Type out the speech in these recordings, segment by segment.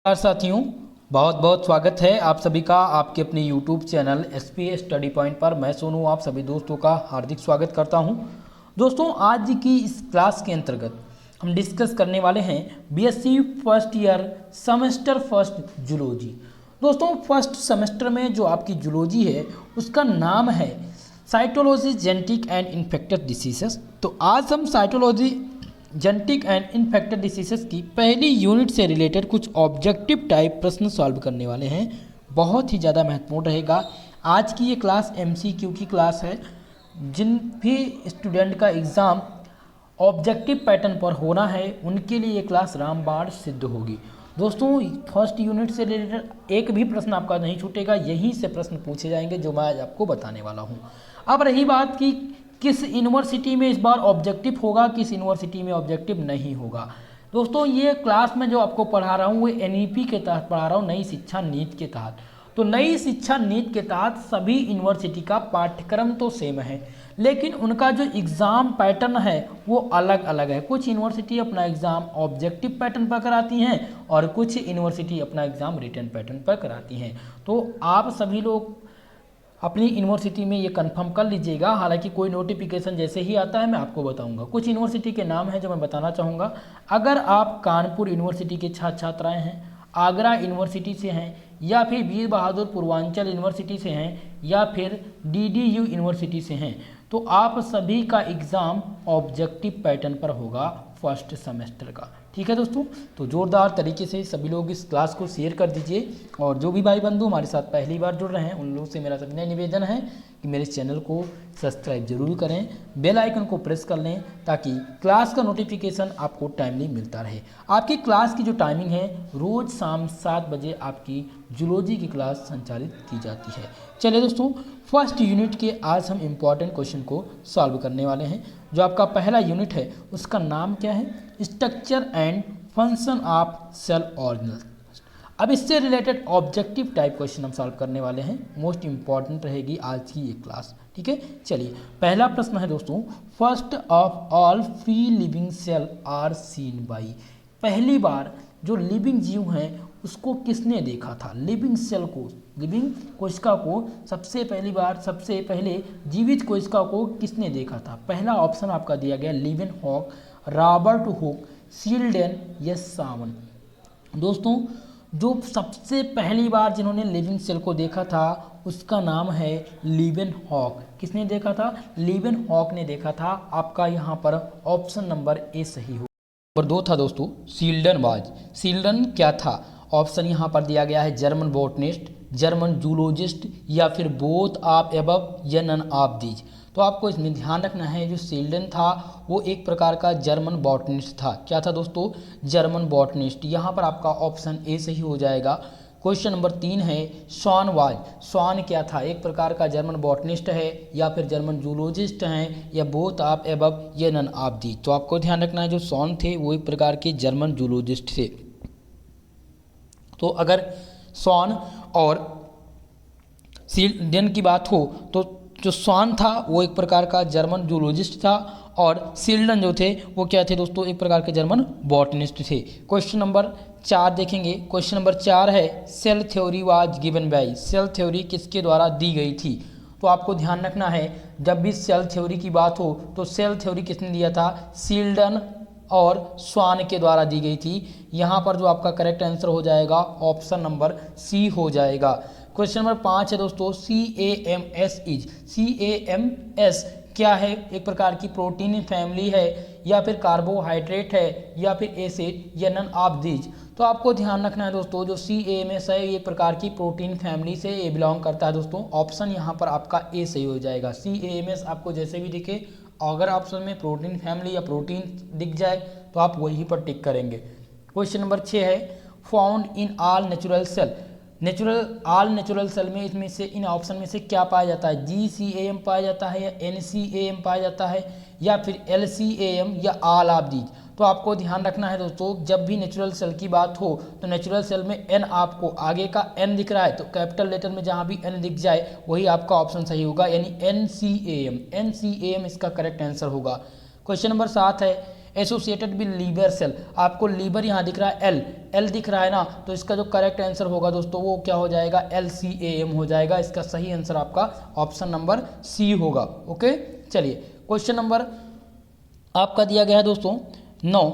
नमस्कार साथियों, बहुत बहुत स्वागत है आप सभी का आपके अपने YouTube channel SPA study point पर। मैं सोनू आप सभी दोस्तों का हार्दिक स्वागत करता हूं। दोस्तों, आज की इस क्लास के अंतर्गत हम डिस्कस करने वाले हैं BSc first year semester first zoology. दोस्तों, फर्स्ट सेमेस्टर में जो आपकी जूलॉजी है उसका नाम है cytology genetic and infectious diseases. तो आज हम cytology genetic and infectious diseases की पहली यूनिट से रिलेटेड कुछ ऑब्जेक्टिव टाइप प्रश्न सॉल्व करने वाले हैं। बहुत ही ज़्यादा महत्वपूर्ण रहेगा। आज की ये क्लास एमसीक्यू की क्लास है। जिन भी स्टूडेंट का एग्ज़ाम ऑब्जेक्टिव पैटर्न पर होना है उनके लिए ये क्लास रामबाण सिद्ध होगी। दोस्तों, फर्स्ट यूनिट से रिलेटेड एक भी प्रश्न आपका नहीं छूटेगा, यहीं से प्रश्न पूछे जाएंगे जो मैं आज आपको बताने वाला हूँ। अब रही बात कि किस यूनिवर्सिटी में इस बार ऑब्जेक्टिव होगा, किस यूनिवर्सिटी में ऑब्जेक्टिव नहीं होगा। दोस्तों, ये क्लास में जो आपको पढ़ा रहा हूँ वो एनईपी के तहत पढ़ा रहा हूँ, नई शिक्षा नीति के तहत। तो नई शिक्षा नीति के तहत सभी यूनिवर्सिटी का पाठ्यक्रम तो सेम है, लेकिन उनका जो एग्ज़ाम पैटर्न है वो अलग अलग है। कुछ यूनिवर्सिटी अपना एग्ज़ाम ऑब्जेक्टिव पैटर्न पर कराती हैं और कुछ यूनिवर्सिटी अपना एग्ज़ाम रिटन पैटर्न पर कराती हैं। तो आप सभी लोग अपनी यूनिवर्सिटी में ये कंफर्म कर लीजिएगा। हालांकि कोई नोटिफिकेशन जैसे ही आता है मैं आपको बताऊंगा। कुछ यूनिवर्सिटी के नाम हैं जो मैं बताना चाहूँगा। अगर आप कानपुर यूनिवर्सिटी के छात्र छात्राएँ हैं, आगरा यूनिवर्सिटी से हैं, या फिर वीर बहादुर पूर्वांचल यूनिवर्सिटी से हैं, या फिर डीडीयू यूनिवर्सिटी से हैं, तो आप सभी का एग्ज़ाम ऑब्जेक्टिव पैटर्न पर होगा फर्स्ट सेमेस्टर का। ठीक है दोस्तों, तो ज़ोरदार तरीके से सभी लोग इस क्लास को शेयर कर दीजिए। और जो भी भाई बंधु हमारे साथ पहली बार जुड़ रहे हैं उन लोगों से मेरा सविनय निवेदन है कि मेरे चैनल को सब्सक्राइब जरूर करें, बेल आइकन को प्रेस कर लें ताकि क्लास का नोटिफिकेशन आपको टाइमली मिलता रहे। आपकी क्लास की जो टाइमिंग है, रोज़ शाम 7 बजे आपकी जूलॉजी की क्लास संचालित की जाती है। चलिए दोस्तों, फर्स्ट यूनिट के आज हम इम्पॉर्टेंट क्वेश्चन को सॉल्व करने वाले हैं। जो आपका पहला यूनिट है उसका नाम क्या है? Structure and function of cell organelle. अब इससे रिलेटेड ऑब्जेक्टिव टाइप क्वेश्चन हम सॉल्व करने वाले हैं। मोस्ट इंपॉर्टेंट रहेगी आज की ये क्लास। ठीक है, चलिए पहला प्रश्न है दोस्तों, first of all free living cell are seen by. पहली बार जो लिविंग जीव हैं उसको किसने देखा था? लिविंग सेल को, लिविंग कोशिका को सबसे पहले जीवित कोशिका को किसने देखा था? पहला ऑप्शन आपका दिया गया लिविन हॉक, रॉबर्ट हुक, सील्डन या सावन। दोस्तों, जो सबसे पहली बार जिन्होंने लिविंग सेल को देखा था उसका नाम है लिविन हॉक। किसने देखा था? लिविन हॉक ने देखा था। आपका यहाँ पर ऑप्शन नंबर ए सही हो। नंबर 2 था दोस्तों सील्डन बाज। सील्डन क्या था? ऑप्शन यहाँ पर दिया गया है जर्मन बॉटनिस्ट, जर्मन जूलॉजिस्ट, या फिर बोथ ऑफ एबव या नन ऑफ दीज। तो आपको इसमें ध्यान रखना है जो सील्डन था वो एक प्रकार का जर्मन बॉटनिस्ट था। क्या था दोस्तों? German botanist. यहाँ पर आपका ऑप्शन ए सही हो जाएगा। क्वेश्चन नंबर 3 है स्वान वाज। स्वान क्या था? एक प्रकार का जर्मन बॉटनिस्ट है, या फिर जर्मन जूलॉजिस्ट हैं, या बोथ ऑफ एबव या नन ऑफ दीज। तो आपको ध्यान रखना है जो स्वान थे वो एक प्रकार के जर्मन जूलॉजिस्ट थे। तो अगर स्वान और सील्डन की बात हो तो जो स्वान था वो एक प्रकार का जर्मन जूलॉजिस्ट था, और सील्डन जो थे वो क्या थे दोस्तों? एक प्रकार के जर्मन बॉटनिस्ट थे। क्वेश्चन नंबर 4 देखेंगे। क्वेश्चन नंबर 4 है cell theory was given by. Cell theory किसके द्वारा दी गई थी? तो आपको ध्यान रखना है जब भी सेल थ्योरी की बात हो तो सेल थ्योरी किसने दिया था? सील्डन और स्वान के द्वारा दी गई थी। यहाँ पर जो आपका करेक्ट आंसर हो जाएगा ऑप्शन नंबर सी हो जाएगा। क्वेश्चन नंबर 5 है दोस्तों CAMS इज। CAMS क्या है? एक प्रकार की प्रोटीन फैमिली है, या फिर कार्बोहाइड्रेट है, या फिर एसिड, या नन ऑफ दीज। तो आपको ध्यान रखना है दोस्तों जो CAMS है ये प्रकार की प्रोटीन फैमिली से ये बिलोंग करता है। दोस्तों ऑप्शन यहाँ पर आपका ए सही हो जाएगा। CAMS आपको जैसे भी दिखे, अगर ऑप्शन में प्रोटीन फैमिली या प्रोटीन दिख जाए तो आप वहीं पर टिक करेंगे। क्वेश्चन नंबर 6 है found in all natural cell. All natural cell में इसमें से इन ऑप्शन में से क्या पाया जाता है? GCAM पाया जाता है, या NCAM पाया जाता है, या फिर LCAM, या ऑल ऑफ दीज। तो आपको ध्यान रखना है दोस्तों जब भी नेचुरल सेल की बात हो तो नेचुरल सेल में N आपको आगे का N दिख रहा है तो कैपिटल लेटर में जहाँ भी N दिख जाए वही आपका ऑप्शन सही होगा, यानी NCAM। NCAM इसका करेक्ट आंसर होगा। क्वेश्चन नंबर 7 है एसोसिएटेड विद लीवर सेल। आपको लीवर यहाँ दिख रहा है L, एल दिख रहा है ना, तो इसका जो करेक्ट आंसर होगा दोस्तों वो क्या हो जाएगा, LCAM हो जाएगा। इसका सही आंसर आपका ऑप्शन नंबर सी होगा। ओके, चलिए क्वेश्चन नंबर आपका दिया गया है दोस्तों 9,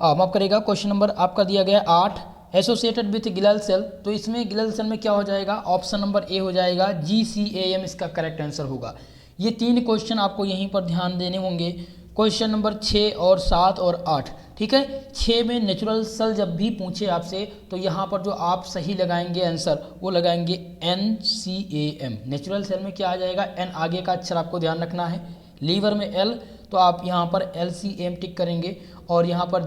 माफ करेगा, क्वेश्चन नंबर आपका दिया गया 8, एसोसिएटेड विथ गिलल सेल। तो इसमें गिलल सेल में क्या हो जाएगा, ऑप्शन नंबर ए हो जाएगा, GCAM इसका करेक्ट आंसर होगा। ये 3 क्वेश्चन आपको यहीं पर ध्यान देने होंगे, क्वेश्चन नंबर 6 और 7 और 8। ठीक है, 6 में नेचुरल सेल जब भी पूछे आपसे तो यहाँ पर जो आप सही लगाएंगे आंसर वो लगाएंगे NCAM। नेचुरल सेल में क्या आ जाएगा, N आगे का अक्षर आपको ध्यान रखना है, लीवर में L, तो आप यहाँ पर LCAM टिक करेंगे, और यहाँ पर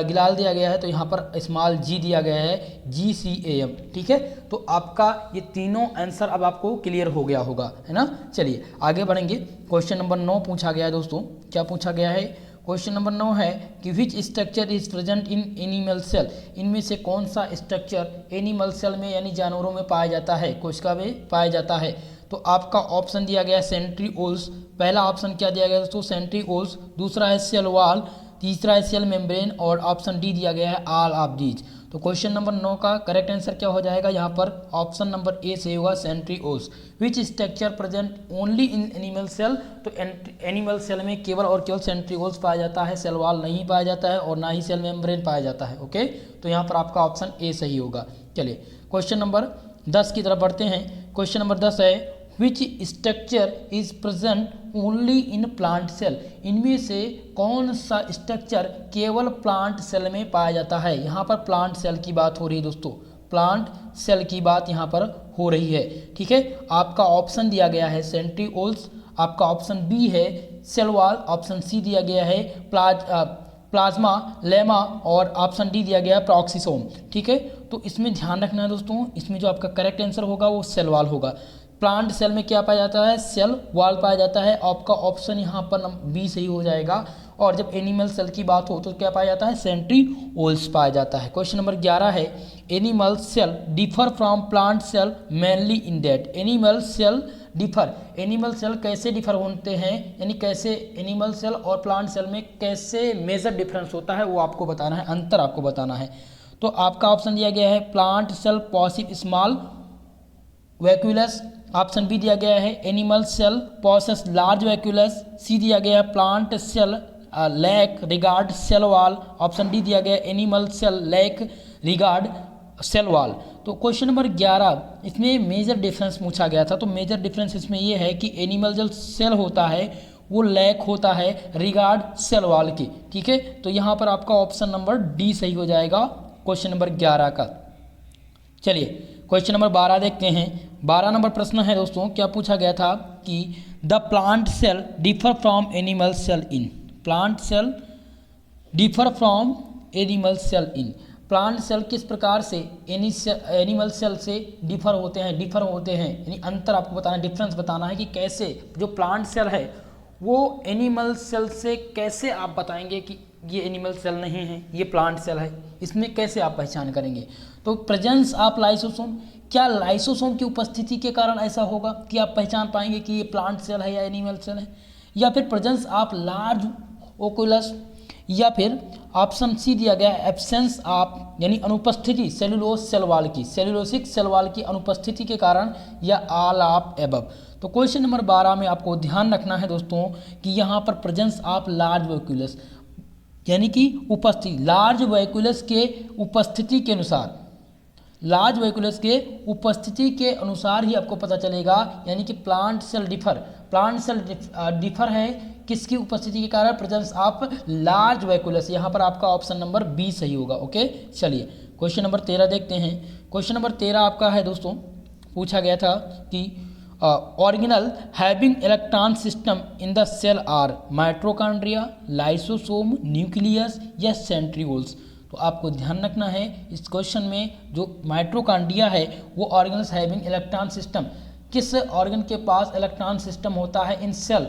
गिलाल दिया गया है तो यहाँ पर स्मॉल g दिया गया है, GCAM। ठीक है, तो आपका ये तीनों आंसर अब आपको क्लियर हो गया होगा, है ना। चलिए आगे बढ़ेंगे, क्वेश्चन नंबर 9 पूछा गया है दोस्तों। क्या पूछा गया है, क्वेश्चन नंबर 9 है कि which structure is present in animal cell. इनमें से कौन सा स्ट्रक्चर एनिमल सेल में यानी जानवरों में पाया जाता है, कोशिका में पाया जाता है। तो आपका ऑप्शन दिया गया सेंट्रीओल्स, पहला ऑप्शन क्या दिया गया दोस्तों, सेंट्रीओल्स, दूसरा है सेल वॉल, तीसरा है सेल मेम्ब्रेन, और ऑप्शन डी दिया गया है ऑल ऑफ दीज। तो क्वेश्चन नंबर 9 का करेक्ट आंसर क्या हो जाएगा, यहाँ पर ऑप्शन नंबर ए से होगा centrioles. Which structure present only in animal cell. तो एनिमल सेल में केवल और केवल सेंट्रीओल्स पाया जाता है, सेल वॉल नहीं पाया जाता है और ना ही सेल मेम्ब्रेन पाया जाता है। ओके, तो यहाँ पर आपका ऑप्शन ए सही होगा। चलिए क्वेश्चन नंबर 10 की तरफ बढ़ते हैं। क्वेश्चन नंबर 10 है which structure is present only in plant cell. इनमें से कौन सा स्ट्रक्चर केवल प्लांट सेल में पाया जाता है। यहाँ पर प्लांट सेल की बात हो रही है दोस्तों, प्लांट सेल की बात यहाँ पर हो रही है। ठीक है, आपका ऑप्शन दिया गया है सेंट्रीओल्स, आपका ऑप्शन बी है सेल वॉल, ऑप्शन सी दिया गया है प्लाज्मा लेमा, और ऑप्शन डी दिया गया है प्रॉक्सिसोम। ठीक है, तो इसमें ध्यान रखना है दोस्तों, इसमें जो आपका करेक्ट आंसर होगा वो सेल वॉल होगा। प्लांट सेल में क्या पाया जाता है, सेल वॉल पाया जाता है, आपका ऑप्शन यहाँ पर बी सही हो जाएगा। और जब एनिमल सेल की बात हो तो क्या पाया जाता है, सेंट्रीओल्स पाया जाता है। क्वेश्चन नंबर 11 है animal cell differ from plant cell mainly in that. Animal cell differ, animal cell कैसे डिफर होते हैं, यानी कैसे एनिमल सेल और प्लांट सेल में कैसे मेजर डिफरेंस होता है वो आपको बताना है, अंतर आपको बताना है। तो आपका ऑप्शन दिया गया है plant cell possess small vacuoles, option B दिया गया है animal cell possess large vacuoles, C दिया गया है plant cell lack rigid cell wall, option D दिया गया animal cell lack rigid cell wall. तो क्वेश्चन नंबर 11 इसमें मेजर डिफरेंस पूछा गया था। तो मेजर डिफरेंस इसमें ये है कि एनिमल जो सेल होता है वो लैक होता है रिगार्ड सेल वॉल के। ठीक है, तो यहाँ पर आपका ऑप्शन नंबर डी सही हो जाएगा क्वेश्चन नंबर 11 का। चलिए क्वेश्चन नंबर 12 देखते हैं। 12 नंबर प्रश्न है दोस्तों, क्या पूछा गया था कि the plant cell differ from animal cell in. Plant cell differ from animal cell in, plant cell किस प्रकार से एनिमल सेल से डिफर होते हैं, यानी अंतर आपको बताना है, डिफरेंस बताना है कि कैसे जो प्लांट सेल है वो एनिमल सेल से कैसे आप बताएंगे कि ये एनिमल सेल नहीं है, ये प्लांट सेल है, इसमें कैसे आप पहचान करेंगे। तो प्रेजेंस ऑफ लाइसोसोम, क्या लाइसोसोम की उपस्थिति के कारण ऐसा होगा कि आप पहचान पाएंगे कि ये प्लांट सेल है या एनिमल सेल है, या फिर प्रेजेंस ऑफ लार्ज ओकुलस, या फिर ऑप्शन सी दिया गया एब्सेंस ऑफ यानी अनुपस्थिति सेलुलोज सेल वॉल की, सेलुलोसिक सेल वॉल की अनुपस्थिति के कारण, या ऑल ऑफ एबव। तो क्वेश्चन नंबर 12 में आपको ध्यान रखना है दोस्तों कि यहाँ पर प्रेजेंस ऑफ लार्ज वैक्यूलस यानी कि उपस्थिति, लार्ज वैक्यूलस के उपस्थिति के अनुसार, लार्ज वैक्यूलस के उपस्थिति के अनुसार ही आपको पता चलेगा, यानी कि प्लांट सेल डिफर है किसकी उपस्थिति के कारण, प्रेजेंस ऑफ लार्ज वैक्यूलस। यहाँ पर आपका ऑप्शन नंबर बी सही होगा। ओके, चलिए क्वेश्चन नंबर 13 देखते हैं। क्वेश्चन नंबर 13 आपका है दोस्तों, पूछा गया था कि organelle having electron system in the cell are mitochondria, lysosome, nucleus या सेंट्रियोल्स। तो आपको ध्यान रखना है इस क्वेश्चन में जो माइटोकॉन्ड्रिया है वो ऑर्गेनल्स हैविंग इलेक्ट्रॉन सिस्टम, किस ऑर्गन के पास इलेक्ट्रॉन सिस्टम होता है इन सेल,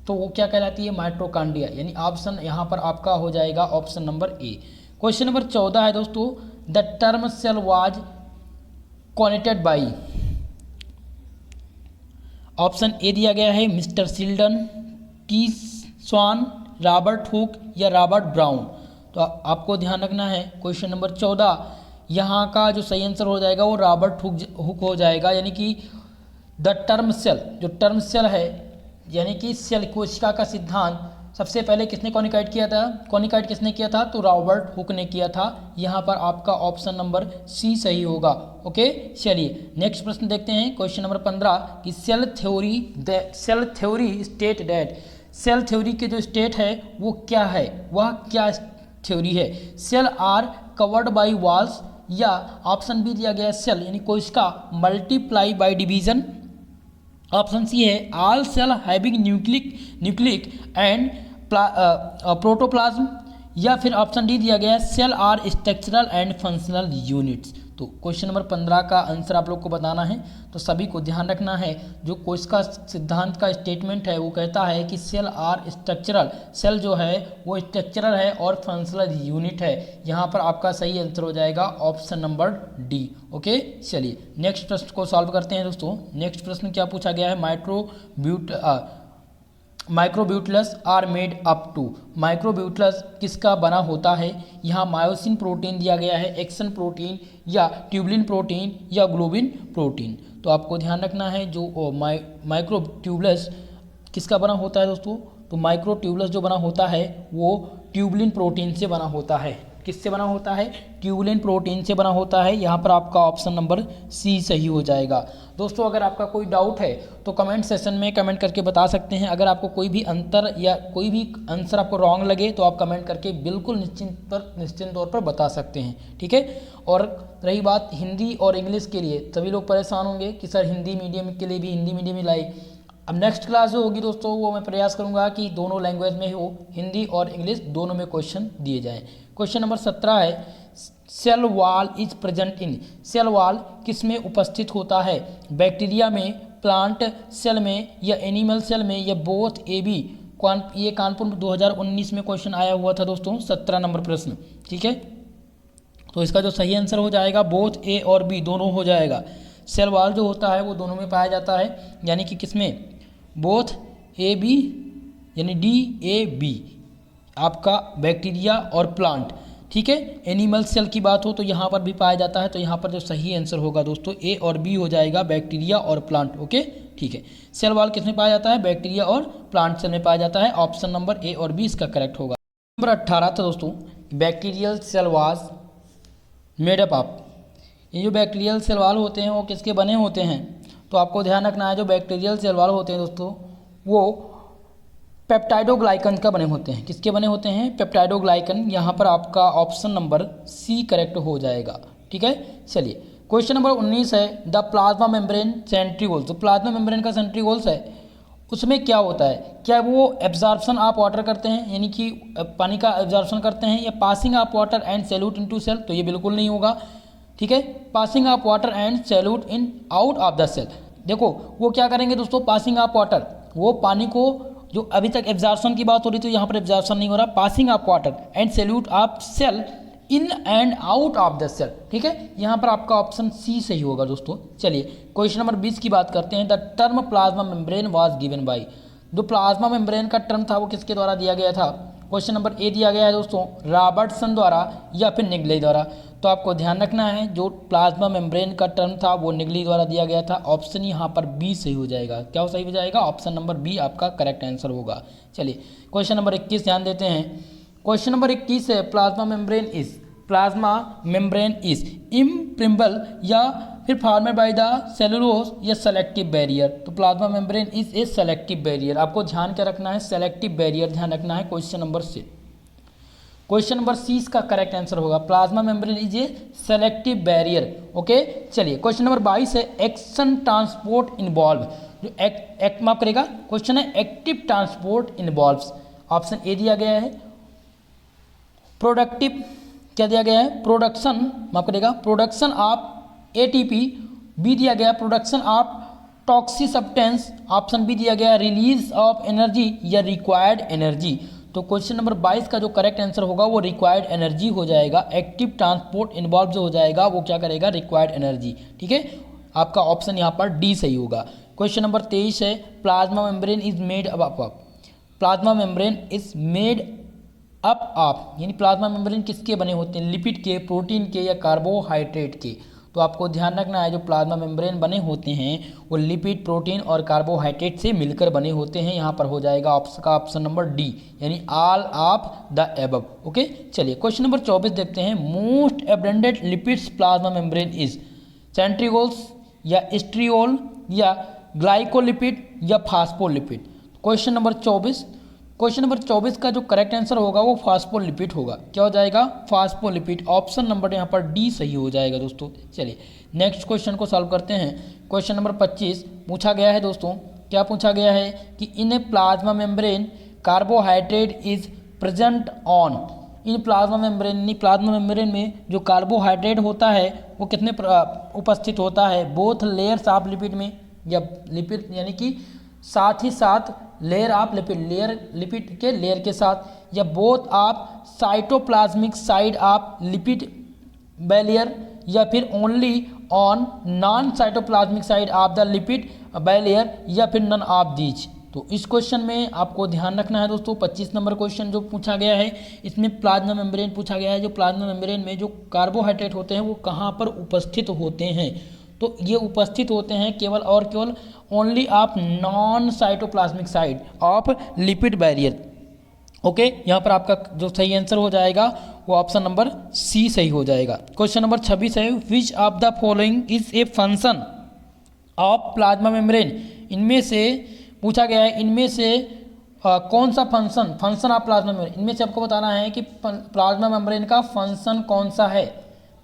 तो वो क्या कहलाती है, माइटोकॉन्ड्रिया, यानी ऑप्शन यहाँ पर आपका हो जाएगा option number A. Question number 14 है दोस्तों, the term cell was coined by, option A दिया गया है mister Schleiden, T Schwann, Robert Hooke या रॉबर्ट ब्राउन। तो आपको ध्यान रखना है। क्वेश्चन नंबर 14, यहाँ का जो सही आंसर हो जाएगा वो रॉबर्ट हुक हो जाएगा, यानी कि द टर्म सेल, जो टर्म सेल है यानी कि सेल कोशिका का सिद्धांत सबसे पहले किसने कॉनिकाइट किया था, कॉनिकाइट किसने किया था, तो रॉबर्ट हुक ने किया था। यहाँ पर आपका ऑप्शन नंबर सी सही होगा। ओके, चलिए नेक्स्ट प्रश्न देखते हैं। क्वेश्चन नंबर 15 कि cell theory state that, cell theory के जो स्टेट है वो क्या है, वह क्या थ्योरी है। Cell are covered by walls, या ऑप्शन बी दिया गया सेल यानी कोशिका multiply by division, option C है all cell having nucleic and protoplasm, या फिर ऑप्शन डी दिया गया है cell are structural and functional units. तो क्वेश्चन नंबर 15 का आंसर आप लोग को बताना है। तो सभी को ध्यान रखना है, जो कोशिका सिद्धांत का स्टेटमेंट है वो कहता है कि सेल आर स्ट्रक्चरल, सेल जो है वो स्ट्रक्चरल है और फंक्शनल यूनिट है। यहाँ पर आपका सही आंसर हो जाएगा ऑप्शन नंबर डी। ओके, चलिए नेक्स्ट प्रश्न को सॉल्व करते हैं दोस्तों। नेक्स्ट प्रश्न क्या पूछा गया है, माइक्रोब्यूटलस आर मेड अप टू, माइक्रोब्यूटलस किसका बना होता है। यहाँ मायोसिन प्रोटीन दिया गया है, एक्सन प्रोटीन या ट्यूबलिन प्रोटीन या ग्लोबिन प्रोटीन। तो आपको ध्यान रखना है जो माइक्रोट्यूबुलस किसका बना होता है दोस्तों, तो माइक्रोट्यूबुलस जो बना होता है वो ट्यूबलिन प्रोटीन से बना होता है। किससे बना होता है, ट्यूबलिन प्रोटीन से बना होता है। यहाँ पर आपका ऑप्शन नंबर सी सही हो जाएगा। दोस्तों अगर आपका कोई डाउट है तो कमेंट सेशन में कमेंट करके बता सकते हैं। अगर आपको कोई भी अंतर या कोई भी आंसर आपको रॉन्ग लगे तो आप कमेंट करके बिल्कुल निश्चिंत तौर पर बता सकते हैं, ठीक है। और रही बात हिंदी और इंग्लिश के लिए, सभी लोग परेशान होंगे कि सर हिंदी मीडियम के लिए भी हिंदी मीडियम ही लाई। अब नेक्स्ट क्लास जो होगी दोस्तों वो मैं प्रयास करूंगा कि दोनों लैंग्वेज में हो, हिंदी और इंग्लिश दोनों में क्वेश्चन दिए जाएं। क्वेश्चन नंबर 17 है cell wall is present in, cell wall किस में उपस्थित होता है, बैक्टीरिया में, प्लांट सेल में या एनिमल सेल में या बोथ ए बी। ये कानपुर 2019 में क्वेश्चन आया हुआ था दोस्तों, 17 नंबर प्रश्न, ठीक है। तो इसका जो सही आंसर हो जाएगा बोथ ए और बी दोनों हो जाएगा। सेल वॉल जो होता है वो दोनों में पाया जाता है, यानी कि किसमें, बोथ ए बी यानी DAB आपका बैक्टीरिया और प्लांट, ठीक है। एनिमल सेल की बात हो तो यहाँ पर भी पाया जाता है। तो यहाँ पर जो सही आंसर होगा दोस्तों ए और बी हो जाएगा, बैक्टीरिया और प्लांट। ओके, ठीक है। सेल वॉल किस में पाया जाता है, बैक्टीरिया और प्लांट सेल में पाया जाता है। ऑप्शन नंबर ए और बी इसका करेक्ट होगा। नंबर 18 था दोस्तों, bacterial cell was made up of, ये जो बैक्टीरियल सेल वॉल होते हैं वो किसके बने होते हैं, तो आपको ध्यान रखना है जो बैक्टीरियल सेल वॉल होते हैं दोस्तों वो पेप्टाइडोग्लाइकन का बने होते हैं। किसके बने होते हैं, पेप्टाइडोग्लाइकन। यहाँ पर आपका ऑप्शन नंबर सी करेक्ट हो जाएगा, ठीक है। चलिए क्वेश्चन नंबर 19 है द प्लाज्मा मेम्ब्रेन सेंट्रीओल्स, जो प्लाज्मा मेम्ब्रेन का सेंट्रीओल्स है उसमें क्या होता है, क्या वो एब्जॉर्प्शन ऑफ वाटर करते हैं यानी कि पानी का एब्जॉर्प्शन करते हैं, या passing of water and solute into cell, तो ये बिल्कुल नहीं होगा, ठीक है। Passing of water and solute in out of the cell, देखो वो क्या करेंगे दोस्तों, पासिंग ऑफ वाटर, वो पानी को, जो अभी तक एब्जॉर्प्शन की बात हो रही थी यहाँ पर एब्जॉर्प्शन नहीं हो रहा, passing of water and solute of cell in and out of the cell, ठीक है। यहाँ पर आपका ऑप्शन सी सही होगा दोस्तों। चलिए क्वेश्चन नंबर 20 की बात करते हैं। The term plasma membrane was given bye, जो प्लाज्मा मेम्ब्रेन का टर्म था वो किसके द्वारा दिया गया था। क्वेश्चन नंबर ए दिया गया है दोस्तों रॉबर्टसन द्वारा या फिर निगले द्वारा। तो आपको ध्यान रखना है जो प्लाज्मा मेम्ब्रेन का टर्म था वो निगले द्वारा दिया गया था। ऑप्शन यहाँ पर बी सही हो जाएगा। क्या सही हो जाएगा, ऑप्शन नंबर बी आपका करेक्ट आंसर होगा। चलिए क्वेश्चन नंबर 21 ध्यान देते हैं। क्वेश्चन नंबर 21 है प्लाज्मा मेम्ब्रेन इज इम्प्रिम्बल या फिर फॉर्मेड बाय द सेलुलोज या सेलेक्टिव बैरियर। तो plasma membrane is a selective barrier, आपको ध्यान क्या रखना है, सेलेक्टिव बैरियर ध्यान रखना है क्वेश्चन नंबर से। क्वेश्चन नंबर सी इसका करेक्ट आंसर होगा, plasma membrane is a selective barrier. Okay चलिए क्वेश्चन नंबर 22 है एक्शन ट्रांसपोर्ट इन्वॉल्व, जो एक्ट माफ करेगा, क्वेश्चन है active transport involves. Option A दिया गया है प्रोडक्टिव, क्या दिया गया है, प्रोडक्शन माफ करेगा, प्रोडक्शन ऑफ ATP, बी दिया गया production of toxic substance, option B दिया गया रिलीज ऑफ एनर्जी या रिक्वायर्ड एनर्जी। तो क्वेश्चन नंबर 22 का जो करेक्ट आंसर होगा वो रिक्वायर्ड एनर्जी हो जाएगा। एक्टिव ट्रांसपोर्ट इन्वॉल्व जो हो जाएगा वो क्या करेगा, रिक्वायर्ड एनर्जी, ठीक है। आपका ऑप्शन यहाँ पर डी सही होगा। क्वेश्चन नंबर 23 है plasma membrane is made up of, plasma membrane is made अब आप यानी प्लाज्मा मेम्ब्रेन किसके बने होते हैं, लिपिड के, प्रोटीन के या कार्बोहाइड्रेट के। तो आपको ध्यान रखना है जो प्लाज्मा मेम्ब्रेन बने होते हैं वो लिपिड, प्रोटीन और कार्बोहाइड्रेट से मिलकर बने होते हैं। यहाँ पर हो जाएगा आपका ऑप्शन नंबर डी यानी all of the above. Okay, चलिए क्वेश्चन नंबर 24 देखते हैं। Most abundant lipids plasma membrane is centrioles या स्ट्रियोल या ग्लाइकोलिपिड या फास्फोलिपिड। क्वेश्चन नंबर 24 का जो करेक्ट आंसर होगा वो फास्फोलिपिड होगा। क्या हो जाएगा, फास्फोलिपिड। ऑप्शन नंबर यहाँ पर डी सही हो जाएगा दोस्तों। चलिए नेक्स्ट क्वेश्चन को सॉल्व करते हैं। क्वेश्चन नंबर 25 पूछा गया है दोस्तों, क्या पूछा गया है कि in a plasma membrane carbohydrate is present on. इन प्लाज्मा मेम्ब्रेन में जो कार्बोहाइड्रेट होता है वो कितने उपस्थित होता है, बोथ लेयर्स ऑफ लिपिड में, या लिपिड यानी कि साथ ही साथ लेयर ऑफ लिपिड के लेयर के साथ, या बोथ आप cytoplasmic side of lipid barrier, या फिर only on non cytoplasmic side of the lipid barrier, या फिर नन ऑफ दीज। तो इस क्वेश्चन में आपको ध्यान रखना है दोस्तों, 25 नंबर क्वेश्चन जो पूछा गया है इसमें प्लाज्मा मेम्ब्रेन पूछा गया है। जो प्लाज्मा मेम्ब्रेन में जो कार्बोहाइड्रेट होते हैं वो कहाँ पर उपस्थित होते हैं, तो ये उपस्थित होते हैं केवल और केवल only of non cytoplasmic side of lipid barrier. Okay, यहाँ पर आपका जो सही आंसर हो जाएगा वो ऑप्शन नंबर सी सही हो जाएगा। क्वेश्चन नंबर 26 है, which of the following is a function of plasma membrane. इनमें से पूछा गया है, इनमें से कौन सा फंक्शन ऑफ प्लाज्मा मेम्ब्रेन, इनमें से आपको बताना है कि प्लाज्मा मेम्ब्रेन का फंक्शन कौन सा है।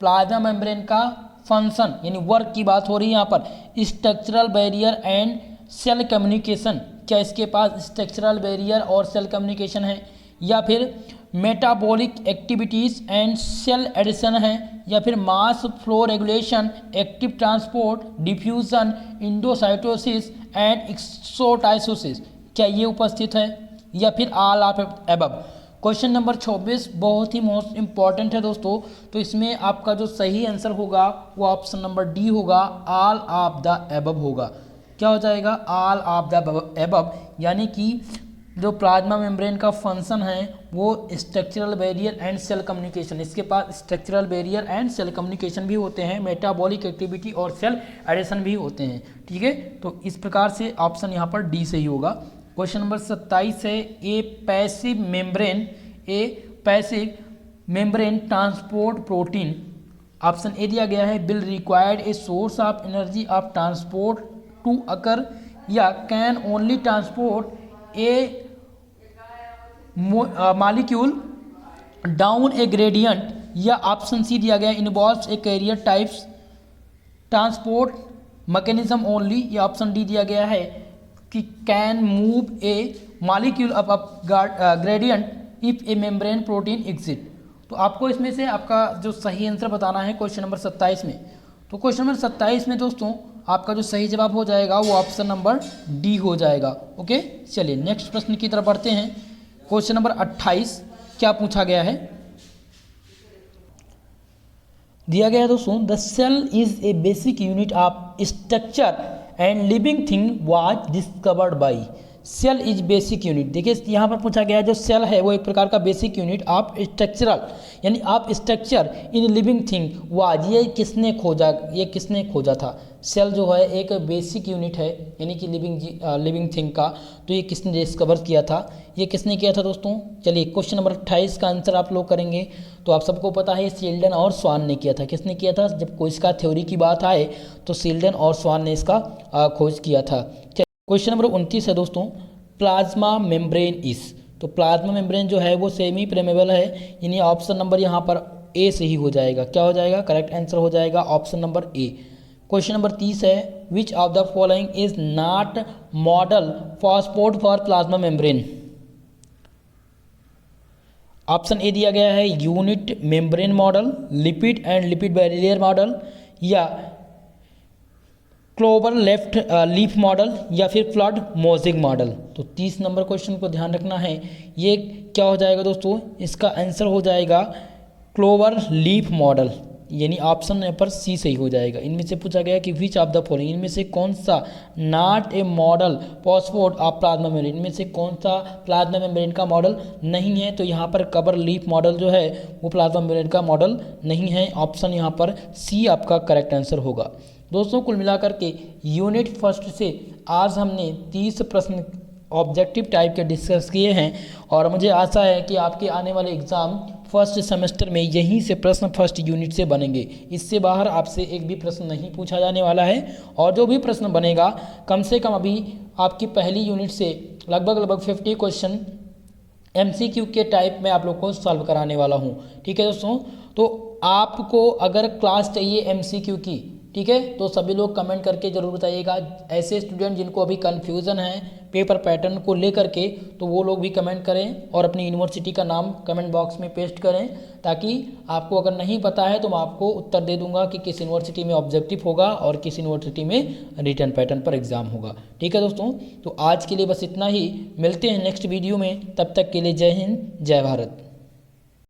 प्लाज्मा मेम्ब्रेन का फंक्शन यानी वर्क की बात हो रही है यहाँ पर, structural barrier and cell communication. क्या इसके पास स्ट्रक्चरल बैरियर और सेल कम्युनिकेशन है, या फिर metabolic activities and cell adhesion है, या फिर mass flow regulation, active transport, diffusion, endocytosis and exocytosis. क्या ये उपस्थित है, या फिर all of above. Question number 26 बहुत ही मोस्ट इंपॉर्टेंट है दोस्तों, तो इसमें आपका जो सही आंसर होगा वो ऑप्शन नंबर डी होगा, ऑल ऑफ द एबव होगा। क्या हो जाएगा, ऑल ऑफ द एबव, यानी कि जो प्लाज्मा मेम्ब्रेन का फंक्शन है वो structural barrier and cell communication, इसके पास structural barrier and cell communication भी होते हैं, मेटाबॉलिक एक्टिविटी और सेल एडिशन भी होते हैं। ठीक है, तो इस प्रकार से ऑप्शन यहाँ पर डी सही होगा। क्वेश्चन नंबर 27 है, a passive membrane transport protein. Option A दिया गया है, will required a source of energy of transport to occur, या can only transport a molecule down a gradient, या ऑप्शन सी दिया गया involves a carrier types transport mechanism only, या option D दिया गया है कि can move a molecule up gradient if a membrane protein exit. तो आपको इसमें से आपका जो सही आंसर बताना है क्वेश्चन नंबर 27 में। तो क्वेश्चन नंबर 27 में दोस्तों आपका जो सही जवाब हो जाएगा वो ऑप्शन नंबर डी हो जाएगा। ओके, चलिए नेक्स्ट प्रश्न की तरफ बढ़ते हैं। क्वेश्चन नंबर 28 क्या पूछा गया है, दिया गया है दोस्तों, the cell is a basic unit of structure and living thing was discovered by. Cell is basic unit, देखिए यहाँ पर पूछा गया है जो सेल है वो एक प्रकार का बेसिक यूनिट ऑफ स्ट्रक्चरल यानी of structure in living thing was, ये किसने खोजा था। सेल जो है एक बेसिक यूनिट है यानी कि लिविंग थिंग का, तो ये किसने डिस्कवर किया था, ये किसने किया था दोस्तों। चलिए क्वेश्चन नंबर 28 का आंसर आप लोग करेंगे, तो आप सबको पता है शील्डन और स्वान ने किया था। किसने किया था, जब कोई इसका थ्योरी की बात आए तो शील्डन और स्वान ने इसका खोज किया था। क्वेश्चन नंबर 29 है दोस्तों, प्लाज्मा मेम्ब्रेन इज, तो प्लाज्मा मेम्ब्रेन जो है वो सेमी प्रेमेबल है, यानी ऑप्शन नंबर यहाँ पर ए सही हो जाएगा। क्या हो जाएगा, करेक्ट आंसर हो जाएगा option number A. Question number 30 है, which of the following is not model for support for plasma membrane. Option A दिया गया है unit membrane model, lipid and lipid barrier model, या क्लोवर लेफ्ट लीफ मॉडल, या फिर flood mosaic model. तो 30 number question को ध्यान रखना है, ये क्या हो जाएगा दोस्तों, इसका आंसर हो जाएगा क्लोवर लीफ मॉडल। यानी ऑप्शन यहाँ पर सी सही हो जाएगा। इनमें से पूछा गया कि विच ऑफ द फॉलोइंग, इनमें से कौन सा नॉट ए मॉडल फॉस्फोड ऑफ प्लाज्मा मेम्ब्रेन, इनमें से कौन सा प्लाज्मा मेम्ब्रेन का मॉडल नहीं है। तो यहाँ पर कवर लीफ मॉडल जो है वो प्लाज्मा मेम्ब्रेन का मॉडल नहीं है। ऑप्शन यहाँ पर सी आपका करेक्ट आंसर होगा। दोस्तों कुल मिलाकर के यूनिट फर्स्ट से आज हमने 30 प्रश्न ऑब्जेक्टिव टाइप के डिस्कस किए हैं और मुझे आशा है कि आपके आने वाले एग्ज़ाम फर्स्ट सेमेस्टर में यहीं से प्रश्न फर्स्ट यूनिट से बनेंगे। इससे बाहर आपसे एक भी प्रश्न नहीं पूछा जाने वाला है और जो भी प्रश्न बनेगा कम से कम अभी आपकी पहली यूनिट से लगभग 50 क्वेश्चन MCQ के टाइप में आप लोग को सॉल्व कराने वाला हूँ। ठीक है दोस्तों, तो आपको अगर क्लास चाहिए MCQ की, ठीक है, तो सभी लोग कमेंट करके ज़रूर बताइएगा। ऐसे स्टूडेंट जिनको अभी कन्फ्यूज़न है पेपर पैटर्न को लेकर के, तो वो लोग भी कमेंट करें और अपनी यूनिवर्सिटी का नाम कमेंट बॉक्स में पेस्ट करें, ताकि आपको अगर नहीं पता है तो मैं आपको उत्तर दे दूंगा कि किस यूनिवर्सिटी में ऑब्जेक्टिव होगा और किस यूनिवर्सिटी में रिटन पैटर्न पर एग्जाम होगा। ठीक है दोस्तों, तो आज के लिए बस इतना ही, मिलते हैं नेक्स्ट वीडियो में, तब तक के लिए जय हिंद जय भारत।